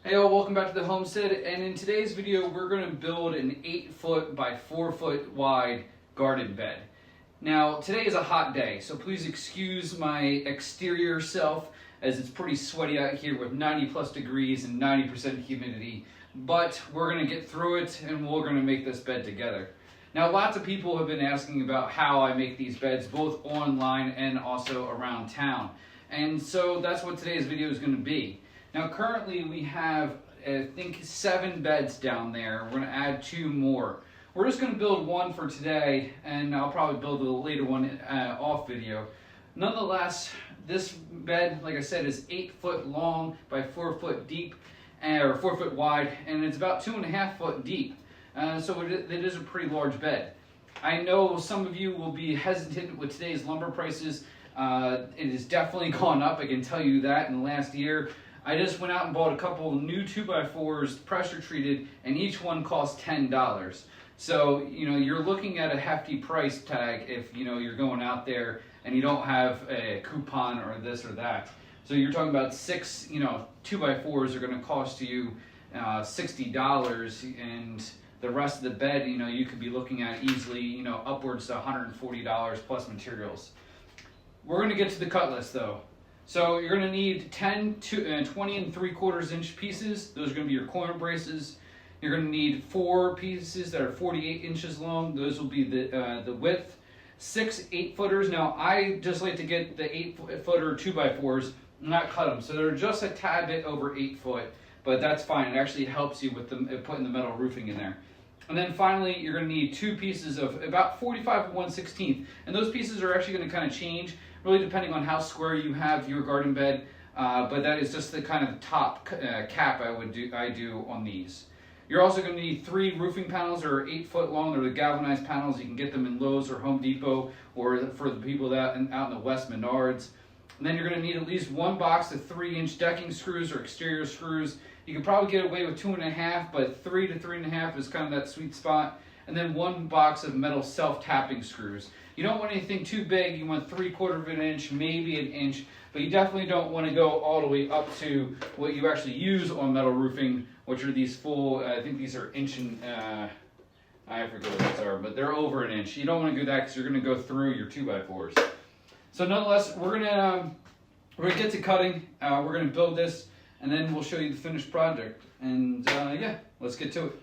Hey all, welcome back to the Homestead, and in today's video we're going to build an 8-foot by 4-foot wide garden bed. Now today is a hot day, so please excuse my exterior self as it's pretty sweaty out here with 90 plus degrees and 90% humidity, but we're going to get through it and we're going to make this bed together. Now lots of people have been asking about how I make these beds both online and also around town, and so that's what today's video is going to be. Now currently we have, I think, 7 beds down there. We're going to add 2 more. We're just going to build one for today, and I'll probably build a later one off video. Nonetheless, this bed, like I said, is 8 foot long by 4 foot deep, or 4 foot wide, and it's about 2.5 foot deep. So it is a pretty large bed. I know some of you will be hesitant with today's lumber prices. It has definitely gone up, I can tell you that, in the last year. I just went out and bought a couple new 2x4s, pressure treated, and each one cost $10. So, you're looking at a hefty price tag if, you're going out there and you don't have a coupon or this or that. So you're talking about 6, 2x4s are going to cost you $60, and the rest of the bed, you could be looking at easily, upwards to $140 plus materials. We're going to get to the cut list though. So you're going to need 20 3/4 inch pieces. Those are going to be your corner braces. You're going to need 4 pieces that are 48 inches long. Those will be the width. 6 8-footers. Now I just like to get the 8-footer 2x4s, not cut them. So they're just a tad bit over 8 foot, but that's fine. It actually helps you with putting the metal roofing in there. And then finally, you're going to need 2 pieces of about 45 1/16. And those pieces are actually going to kind of change, really depending on how square you have your garden bed. But that is just the kind of top cap I do on these. You're also going to need 3 roofing panels that are 8 foot long. They're the galvanized panels. You can get them in Lowe's or Home Depot, or for the people that out in the West, Menards. And then you're going to need at least 1 box of 3-inch decking screws or exterior screws. You can probably get away with 2.5, but 3 to 3.5 is kind of that sweet spot. And then 1 box of metal self-tapping screws. You don't want anything too big. You want 3/4 inch, maybe an inch, but you definitely don't want to go all the way up to what you actually use on metal roofing, which are these full, I think these are inch and, I forget what those are, but they're over an inch. You don't want to do that because you're going to go through your 2x4s. So nonetheless, we're gonna get to cutting. We're gonna build this, and then we'll show you the finished project. And yeah, let's get to it.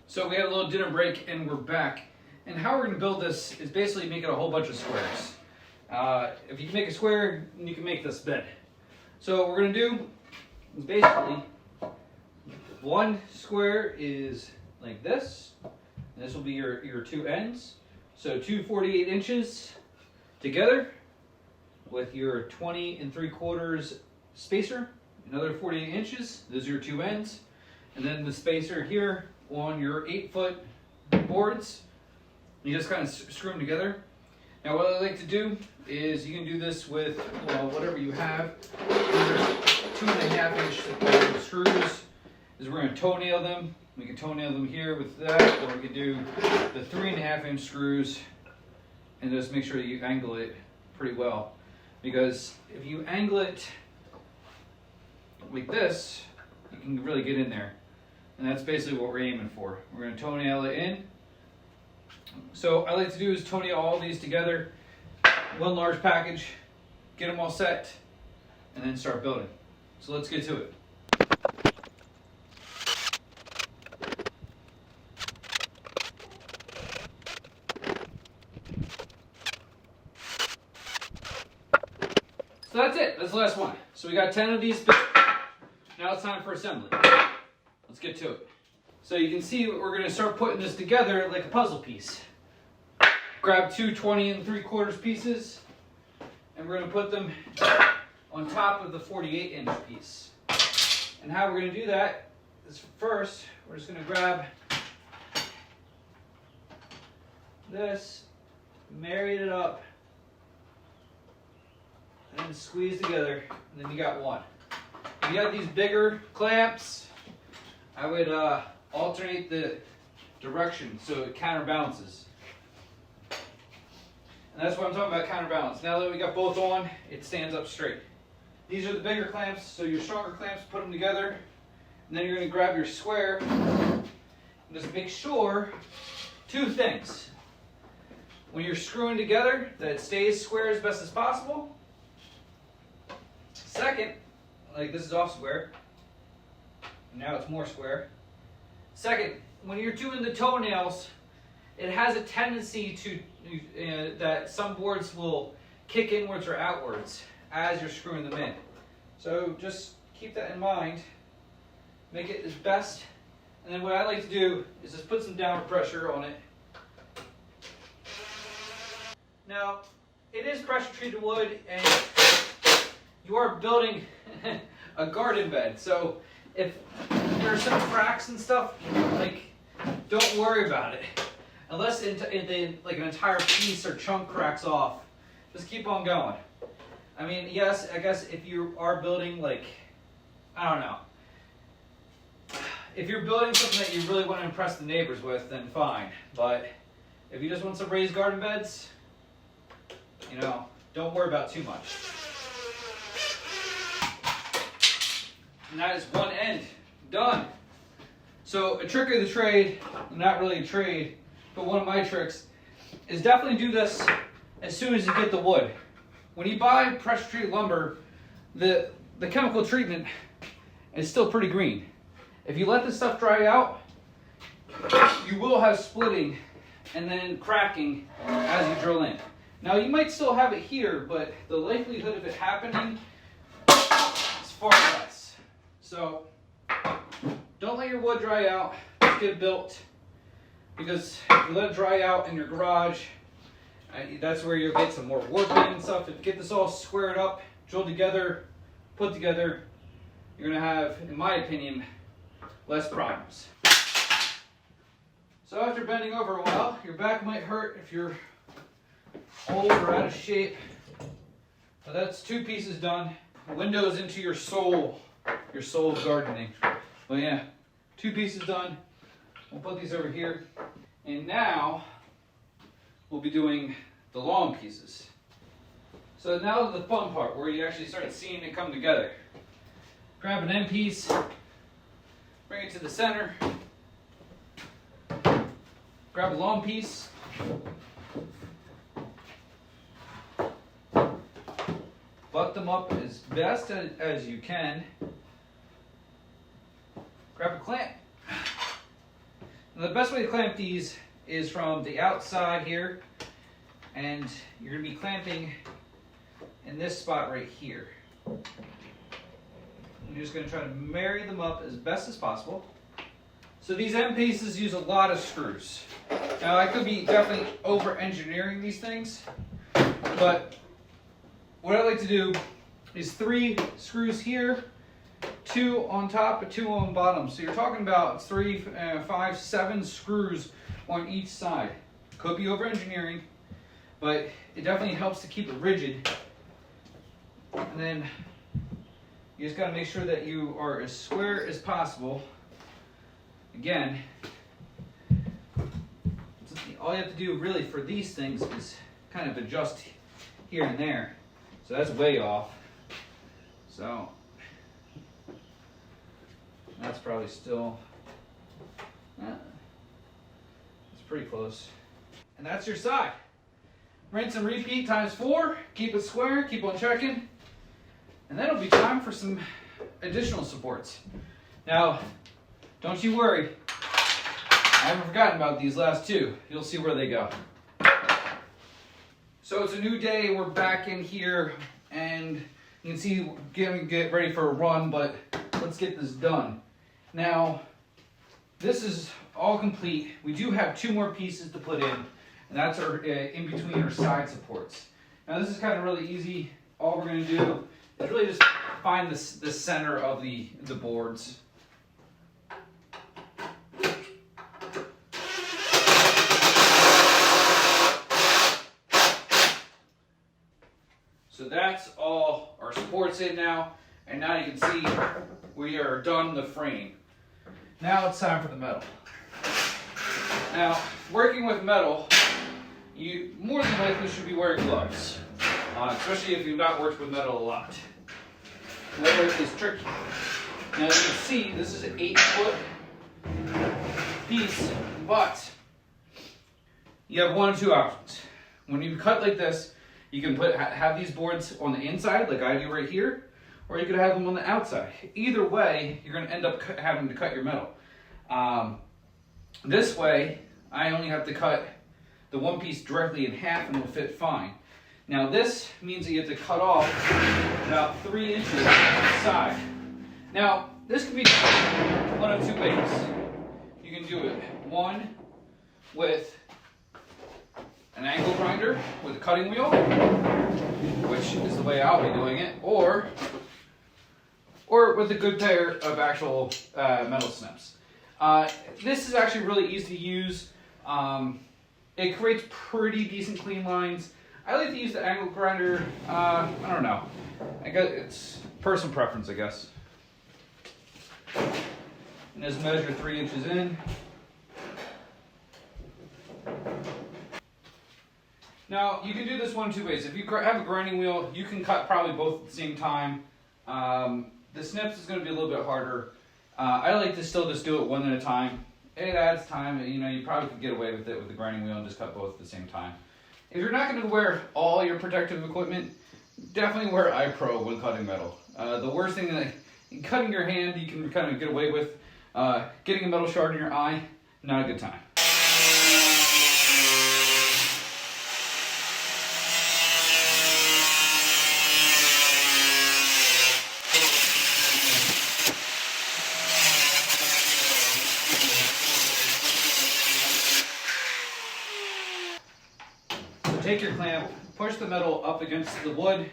So we had a little dinner break and we're back. And how we're going to build this is basically make it a whole bunch of squares. If you can make a square, you can make this bed. So what we're going to do is basically, one square is like this. And this will be your 2 ends. So 2 48 inches together with your 20 3/4 spacer. Another 48 inches. Those are your 2 ends. And then the spacer here on your 8-foot boards. You just kind of screw them together. Now what I like to do is you can do this with whatever you have. These are 2.5 inch screws. Is we're going to toenail them. We can toenail them here with that, or we can do the 3.5 inch screws and just make sure you angle it pretty well. Because if you angle it like this, you can really get in there. And that's basically what we're aiming for. We're going to toenail it in. So what I like to do is toenail all these together, one large package, get them all set, and then start building. So let's get to it. So that's it. That's the last one. So we got 10 of these. Now it's time for assembly. Let's get to it. So you can see we're going to start putting this together like a puzzle piece. Grab 2 20 3/4 pieces, and we're going to put them on top of the 48 inch piece. And how we're going to do that is, first we're just going to grab this, marry it up, and then squeeze together, and then you got one. If you have these bigger clamps, I would alternate the direction so it counterbalances. And that's what I'm talking about, counterbalance. Now that we got both on, it stands up straight. These are the bigger clamps, so your stronger clamps, put them together. And then you're going to grab your square and just make sure two things. When you're screwing together, that it stays square as best as possible. Second, like this is off square. Now it's more square. Second, when you're doing the toenails, it has a tendency to that some boards will kick inwards or outwards as you're screwing them in. So just keep that in mind. Make it as best. And then what I like to do is just put some downward pressure on it. Now, it is pressure treated wood, and you are building a garden bed. So if there's some cracks and stuff, like, don't worry about it. Unless like an entire piece or chunk cracks off, just keep on going. I mean, yes, I guess if you are building, like, I don't know. If you're building something that you really want to impress the neighbors with, then fine. But if you just want some raised garden beds, you know, don't worry about too much. And that is one end done. So a trick of the trade, not really a trade, but one of my tricks, is definitely do this as soon as you get the wood. When you buy pressure treated lumber, the chemical treatment is still pretty green. If you let this stuff dry out, you will have splitting and then cracking as you drill in. Now you might still have it here, but the likelihood of it happening is far less. So don't let your wood dry out, just get it built. Because if you let it dry out in your garage, that's where you'll get some more warping and stuff. If you get this all squared up, drilled together, put together, you're gonna have, in my opinion, less problems. So after bending over a while, your back might hurt if you're old or out of shape. But that's two pieces done. Windows into your soul of gardening. Well, yeah, two pieces done. We'll put these over here. And now we'll be doing the long pieces. So now the fun part where you actually start seeing it come together. Grab an end piece, bring it to the center, grab a long piece, butt them up as best as you can, grab a clamp. Now the best way to clamp these is from the outside here, and you're going to be clamping in this spot right here. I'm just going to try to marry them up as best as possible. So these end pieces use a lot of screws. Now I could be definitely over-engineering these things, but what I like to do is 3 screws here, 2 on top and 2 on bottom. So you're talking about 3, 5, 7 screws on each side. Could be over-engineering, but it definitely helps to keep it rigid. And then you just got to make sure that you are as square as possible. Again, all you have to do really for these things is kind of adjust here and there. So that's way off. So that's probably still, it's pretty close. And that's your side. Rinse and repeat times 4. Keep it square, keep on checking. And then it'll be time for some additional supports. Now, don't you worry. I haven't forgotten about these last 2. You'll see where they go. So it's a new day. We're back in here, and you can see get ready for a run, but let's get this done. Now, this is all complete. We do have 2 more pieces to put in, and that's our in between our side supports. Now this is kind of really easy. All we're going to do is really just find the center of the boards. So that's all our supports in now. And now you can see we are done the frame. Now it's time for the metal. Now, working with metal, you more than likely should be wearing gloves, especially if you've not worked with metal a lot. Metal is tricky. Now you can see this is an 8-foot piece, but you have one of two options. When you cut like this, you can have these boards on the inside, like I do right here, or you could have them on the outside. Either way, you're going to end up having to cut your metal. This way, I only have to cut the one piece directly in half and it'll fit fine. Now this means that you have to cut off about 3 inches on the side. Now, this can be done one of two ways. You can do it, one, with an angle grinder with a cutting wheel, which is the way I'll be doing it, or with a good pair of actual metal snips. This is actually really easy to use. It creates pretty decent clean lines. I like to use the angle grinder. I don't know. I guess it's personal preference, I guess. And just measure 3 inches in. Now, you can do this one of two ways. If you have a grinding wheel, you can cut probably both at the same time. The snips is going to be a little bit harder. I like to still just do it one at a time. It adds time. You know, you probably could get away with it with the grinding wheel and just cut both at the same time. If you're not going to wear all your protective equipment, definitely wear iPro when cutting metal. The worst thing that cutting your hand, you can kind of get away with. Getting a metal shard in your eye, not a good time. Take your clamp, push the metal up against the wood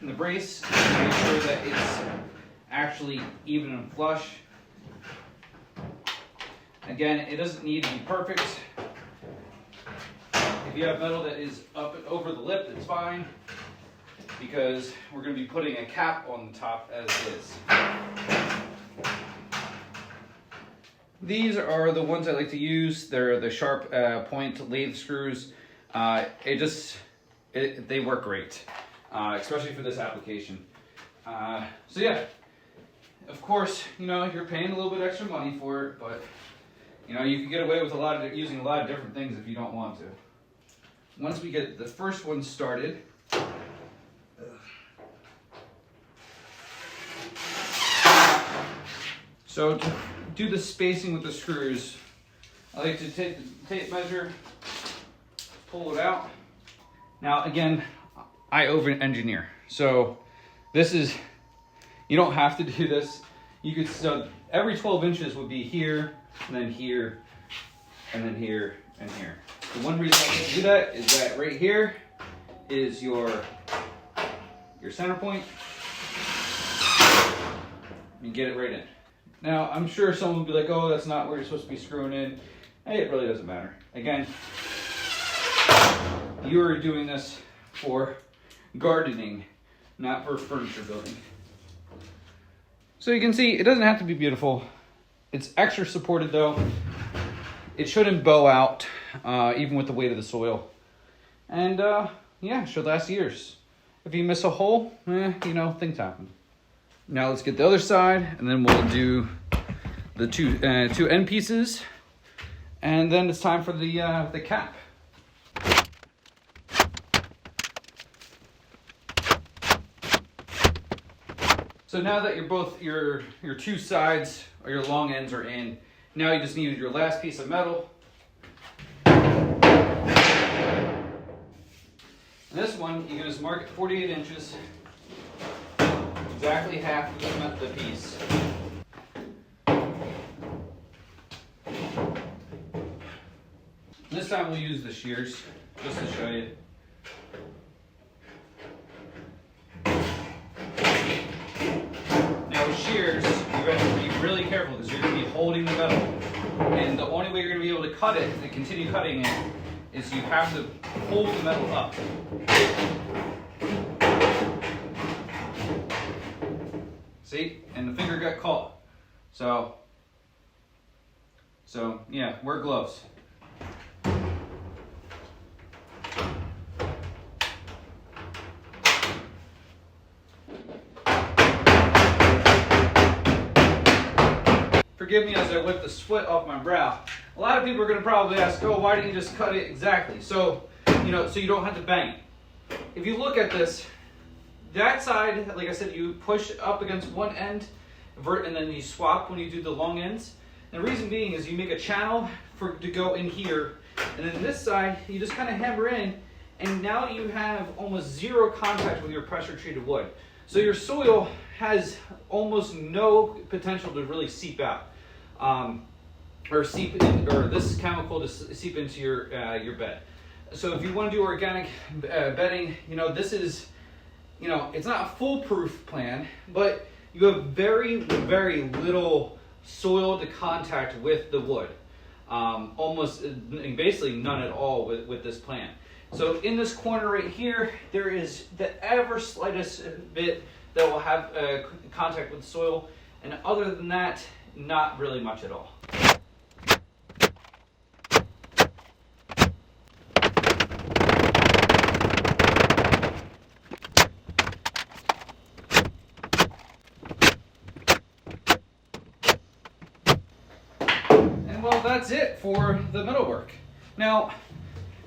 and the brace, and make sure that it's actually even and flush. Again, it doesn't need to be perfect. If you have metal that is up and over the lip, it's fine, because we're going to be putting a cap on the top as is. These are the ones I like to use. They're the sharp point lathe screws. They work great, especially for this application. So yeah, of course, you know, you're paying a little bit extra money for it, but you know, you can get away with using a lot of different things if you don't want to. Once we get the first one started, so to do the spacing with the screws, I like to take the tape measure, pull it out. Now again, I over-engineer. So this is, you don't have to do this. You could, so every 12 inches would be here, and then here, and then here, and here. The one reason I can do that is that right here is your center point. You get it right in. Now, I'm sure someone will be like, oh, that's not where you're supposed to be screwing in. Hey, it really doesn't matter. Again, you are doing this for gardening, not for furniture building. So you can see, it doesn't have to be beautiful. It's extra supported though. It shouldn't bow out, even with the weight of the soil. And yeah, it should last years. If you miss a hole, you know, things happen. Now let's get the other side, and then we'll do the two end pieces. And then it's time for the cap. So now that your two sides or your long ends are in, now you just need your last piece of metal. And this one, you can just mark it 48 inches, exactly half of the piece. This time we'll use the shears, just to show you. Now with shears, you're going to be really careful because you're going to be holding the metal. And the only way you're going to be able to cut it and continue cutting it is you have to hold the metal up. See, and the finger got caught. So yeah, wear gloves. Forgive me as I whip the sweat off my brow. A lot of people are going to probably ask, oh, why didn't you just cut it exactly? So, so you don't have to bang it. If you look at this, that side, like I said, you push up against one end, and then you swap when you do the long ends. And the reason being is you make a channel to go in here, and then this side, you just kind of hammer in, and now you have almost zero contact with your pressure treated wood. So your soil has almost no potential to really seep out, or this chemical to seep into your bed. So if you want to do organic bedding, this is, it's not a foolproof plan, but you have very, very little soil to contact with the wood. Almost, basically none at all with this plan. So in this corner right here, there is the ever slightest bit that will have contact with the soil, and other than that, not really much at all. And well, that's it for the metalwork. Now,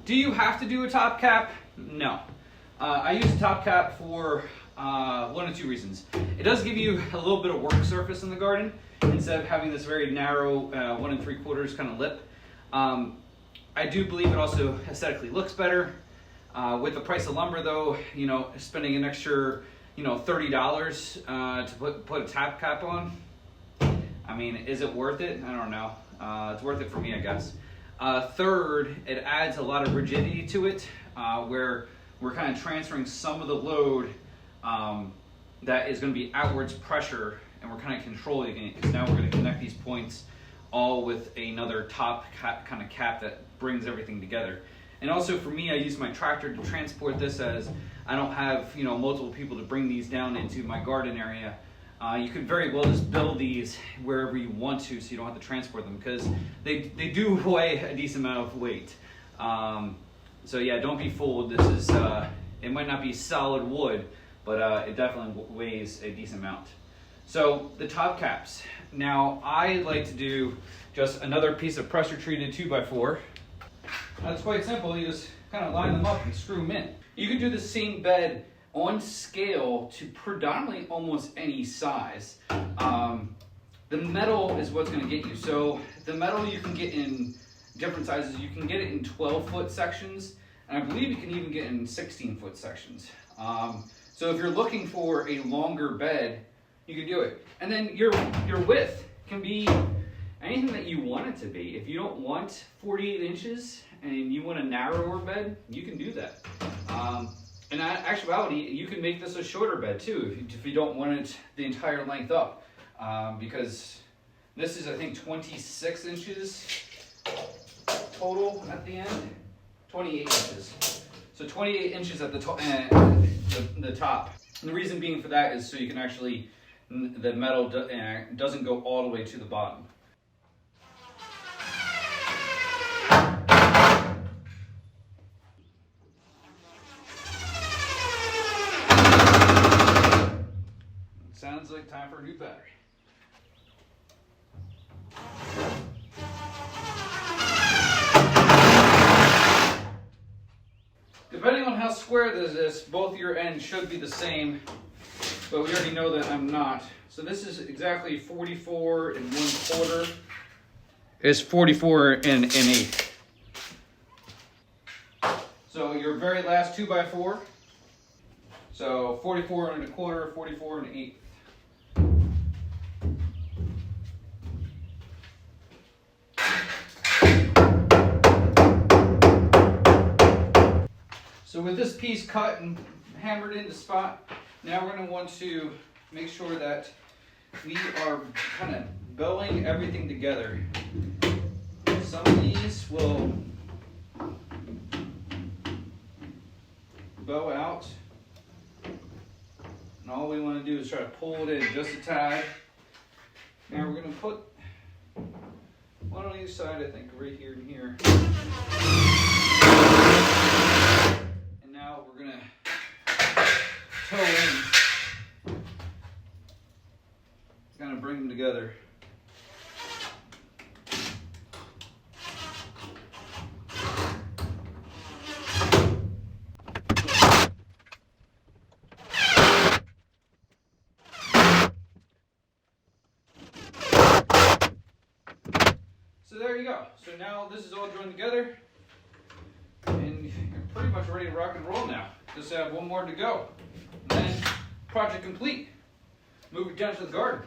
do you have to do a top cap? No. I use a top cap for one of two reasons. It does give you a little bit of work surface in the garden instead of having this very narrow 1 3/4 kind of lip. I do believe it also aesthetically looks better. With the price of lumber though, spending an extra $30 to put a top cap on, I mean, is it worth it? I don't know. It's worth it for me, I guess. Third, it adds a lot of rigidity to it, where we're kind of transferring some of the load that is going to be outwards pressure, and we're kind of controlling it, because now we're going to connect these points all with another top kind of cap that brings everything together. And also for me, I use my tractor to transport this, as I don't have multiple people to bring these down into my garden area. You could very well just build these wherever you want to, so you don't have to transport them, because they do weigh a decent amount of weight. So yeah, don't be fooled. This is it might not be solid wood, but it definitely weighs a decent amount. So the top caps. Now I like to do just another piece of pressure treated 2x4. That's quite simple. You just kind of line them up and screw them in. You can do the same bed on scale to predominantly almost any size. The metal is what's going to get you. So the metal you can get in different sizes. You can get it in 12-foot sections, and I believe you can even get in 16-foot sections. So if you're looking for a longer bed, you can do it. And then your width can be anything that you want it to be. If you don't want 48 inches and you want a narrower bed, you can do that. In actuality, you can make this a shorter bed too, if you don't want it the entire length up, because this is, I think, 26 inches total at the end, 28 inches. So 28 inches at the top. And the reason being for that is so you can actually, the metal doesn't go all the way to the bottom. Sounds like time for a new battery. Depending on how square this is, both your ends should be the same, but we already know that I'm not. So this is exactly 44 1/4. It's 44 1/8. So your very last 2x4. So 44 1/4, 44 1/8. So with this piece cut and hammered into spot, now we're going to want to make sure that we are kind of bowing everything together. Some of these will bow out, and all we want to do is try to pull it in just a tad. Now we're going to put one on each side, I think, right here and here. And now we're going to toe in. Kind of bring them together. So there you go. So now this is all joined together, and you're pretty much ready to rock and roll now. Just have one more to go, and then project complete. Move it down to the garden.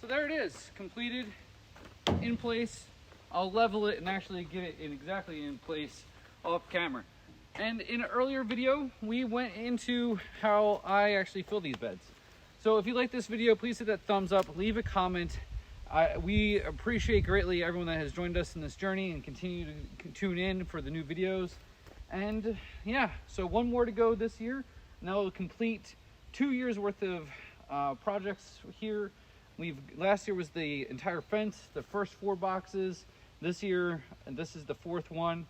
So there it is, completed, in place. I'll level it and actually get it exactly in place off camera. And in an earlier video, we went into how I actually fill these beds. So if you like this video, please hit that thumbs up, leave a comment. We appreciate greatly everyone that has joined us in this journey and continue to tune in for the new videos. And yeah, so one more to go this year, and that will complete 2 years worth of projects here. Last year was the entire fence, the first 4 boxes. This year, and this is the 4th one.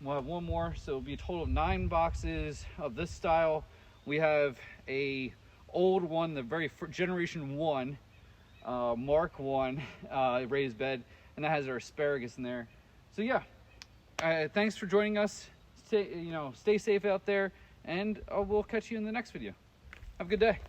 We'll have one more, so it'll be a total of 9 boxes of this style. We have a old one, the very generation 1, Mark 1 raised bed, and that has our asparagus in there. So yeah, thanks for joining us. Stay safe out there, and we'll catch you in the next video. Have a good day.